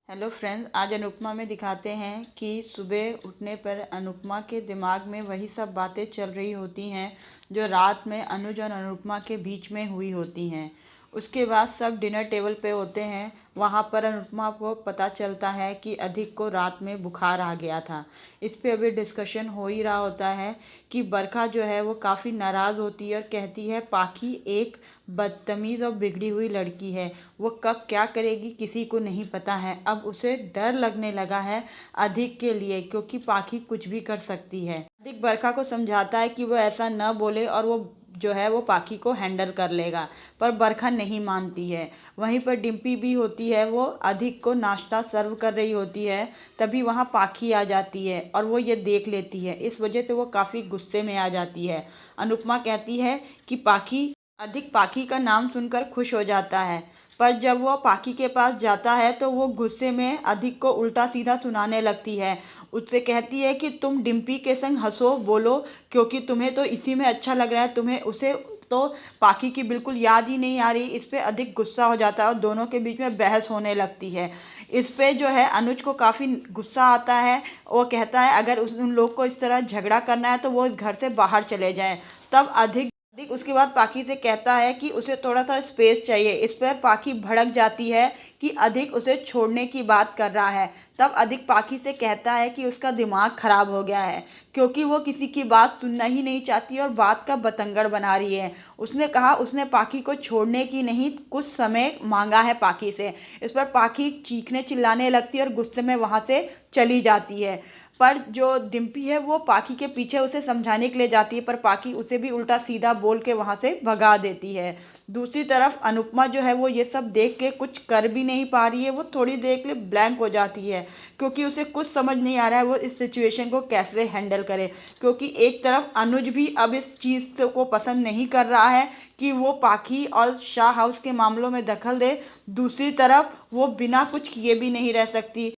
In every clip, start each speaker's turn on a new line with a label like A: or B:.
A: Hello friends, आज अनुपमा में दिखाते हैं कि सुबह उठने पर अनुपमा के दिमाग में वही सब बातें चल रही होती हैं जो रात में अनुज और अनुपमा के बीच में हुई होती हैं। उसके बाद सब डिनर टेबल पे होते हैं। वहाँ पर अनुपमा को पता चलता है कि अधिक को रात में बुखार आ गया था। इस पे अभी डिस्कशन हो ही रहा होता है कि बरखा जो है वो काफ़ी नाराज़ होती है और कहती है पाखी एक बदतमीज़ और बिगड़ी हुई लड़की है। वो कब क्या करेगी किसी को नहीं पता है। अब उसे डर लगने लगा है अधिक के लिए, क्योंकि पाखी कुछ भी कर सकती है। अधिक बरखा को समझाता है कि वो ऐसा न बोले और वो जो है वो पाखी को हैंडल कर लेगा, पर बरखा नहीं मानती है। वहीं पर डिम्पी भी होती है, वो अधिक को नाश्ता सर्व कर रही होती है। तभी वहाँ पाखी आ जाती है और वो ये देख लेती है। इस वजह से वो काफ़ी गुस्से में आ जाती है। अनुपमा कहती है कि पाखी अधिक पाखी का नाम सुनकर खुश हो जाता है, पर जब वो पाखी के पास जाता है तो वो गुस्से में अधिक को उल्टा सीधा सुनाने लगती है। उससे कहती है कि तुम डिम्पी के संग हंसो बोलो, क्योंकि तुम्हें तो इसी में अच्छा लग रहा है, तुम्हें उसे तो पाखी की बिल्कुल याद ही नहीं आ रही। इस पे अधिक गुस्सा हो जाता है और दोनों के बीच में बहस होने लगती है। इस पे जो है अनुज को काफ़ी गुस्सा आता है। वो कहता है अगर उन लोग को इस तरह झगड़ा करना है तो वो इस घर से बाहर चले जाएं। तब अधिक अधिक उसके बाद पाखी से कहता है कि उसे थोड़ा सा स्पेस चाहिए। इस पर पाखी भड़क जाती है कि अधिक उसे छोड़ने की बात कर रहा है। तब अधिक पाखी से कहता है कि उसका दिमाग खराब हो गया है, क्योंकि वो किसी की बात सुनना ही नहीं चाहती और बात का बतंगड़ बना रही है। उसने कहा उसने पाखी को छोड़ने की नहीं, कुछ समय मांगा है पाखी से। इस पर पाखी चीखने चिल्लाने लगती है और गुस्से में वहाँ से चली जाती है। पर जो डिम्पी है वो पाखी के पीछे उसे समझाने के लिए जाती है, पर पाखी उसे भी उल्टा सीधा बोल के वहाँ से भगा देती है। दूसरी तरफ अनुपमा जो है वो ये सब देख के कुछ कर भी नहीं पा रही है। वो थोड़ी देर के लिए ब्लैंक हो जाती है, क्योंकि उसे कुछ समझ नहीं आ रहा है वो इस सिचुएशन को कैसे हैंडल करे। क्योंकि एक तरफ अनुज भी अब इस चीज़ को पसंद नहीं कर रहा है कि वो पाखी और शाह हाउस के मामलों में दखल दे। दूसरी तरफ वो बिना कुछ किए भी नहीं रह सकती।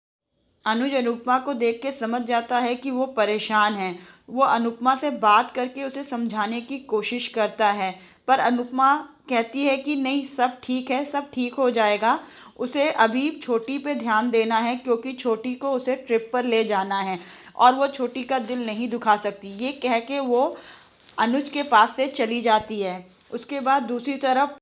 A: अनुज अनुपमा को देख के समझ जाता है कि वो परेशान है। वो अनुपमा से बात करके उसे समझाने की कोशिश करता है, पर अनुपमा कहती है कि नहीं, सब ठीक है, सब ठीक हो जाएगा। उसे अभी छोटी पे ध्यान देना है, क्योंकि छोटी को उसे ट्रिप पर ले जाना है और वो छोटी का दिल नहीं दुखा सकती। ये कह के वो अनुज के पास से चली जाती है। उसके बाद दूसरी तरफ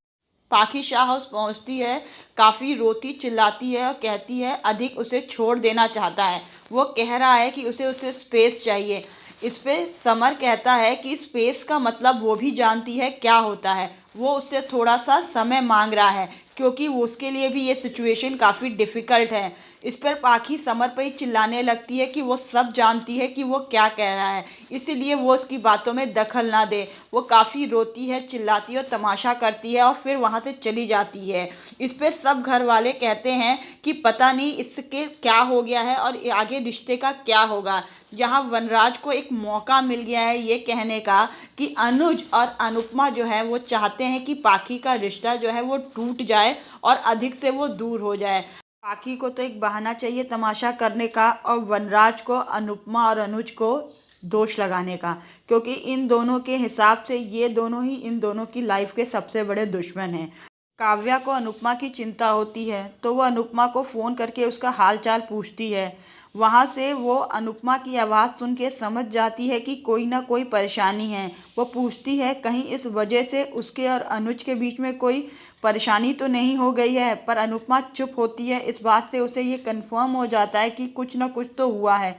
A: पाखी शाह हाउस पहुंचती है। काफ़ी रोती चिल्लाती है और कहती है अधिक उसे छोड़ देना चाहता है। वो कह रहा है कि उसे उसे स्पेस चाहिए। इस पे समर कहता है कि स्पेस का मतलब वो भी जानती है क्या होता है। वो उससे थोड़ा सा समय मांग रहा है, क्योंकि उसके लिए भी ये सिचुएशन काफ़ी डिफ़िकल्ट है। इस पर पाखी समर पर ही चिल्लाने लगती है कि वो सब जानती है कि वो क्या कह रहा है, इसीलिए वो उसकी बातों में दखल ना दे। वो काफ़ी रोती है, चिल्लाती है और तमाशा करती है और फिर वहाँ से चली जाती है। इस पे सब घर वाले कहते हैं कि पता नहीं इसके क्या हो गया है और आगे रिश्ते का क्या होगा। यहाँ वनराज को एक मौका मिल गया है ये कहने का कि अनुज और अनुपमा जो है वो चाहते हैं कि पाखी का रिश्ता जो है वो टूट जाए और अधिक से वो दूर हो जाए। पाखी को तो एक बहाना चाहिए तमाशा करने का, और वनराज को अनुपमा और अनुज को दोष लगाने का, क्योंकि इन दोनों के हिसाब से ये दोनों ही इन दोनों की लाइफ के सबसे बड़े दुश्मन हैं। काव्या को अनुपमा की चिंता होती है, तो वो अनुपमा को फ़ोन करके उसका हाल चाल पूछती है। वहाँ से वो अनुपमा की आवाज़ सुन के समझ जाती है कि कोई ना कोई परेशानी है। वो पूछती है कहीं इस वजह से उसके और अनुज के बीच में कोई परेशानी तो नहीं हो गई है, पर अनुपमा चुप होती है। इस बात से उसे ये कंफर्म हो जाता है कि कुछ ना कुछ तो हुआ है।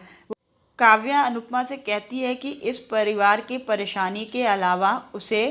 A: काव्या अनुपमा से कहती है कि इस परिवार की परेशानी के अलावा उसे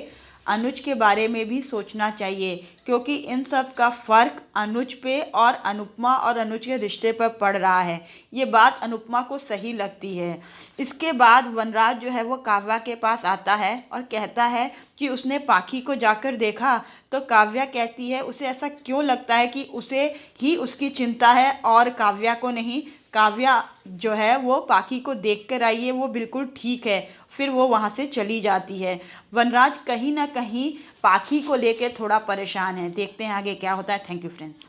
A: अनुज के बारे में भी सोचना चाहिए, क्योंकि इन सब का फ़र्क अनुज पे और अनुपमा और अनुज के रिश्ते पर पड़ रहा है। ये बात अनुपमा को सही लगती है। इसके बाद वनराज जो है वो काव्या के पास आता है और कहता है कि उसने पाखी को जाकर देखा। तो काव्या कहती है उसे ऐसा क्यों लगता है कि उसे ही उसकी चिंता है और काव्या को नहीं। काव्या जो है वो पाखी को देख कर आई है, वो बिल्कुल ठीक है। फिर वो वहाँ से चली जाती है। वनराज कहीं ना कहीं पाखी को लेकर थोड़ा परेशान है। देखते हैं आगे क्या होता है। Thank you friends.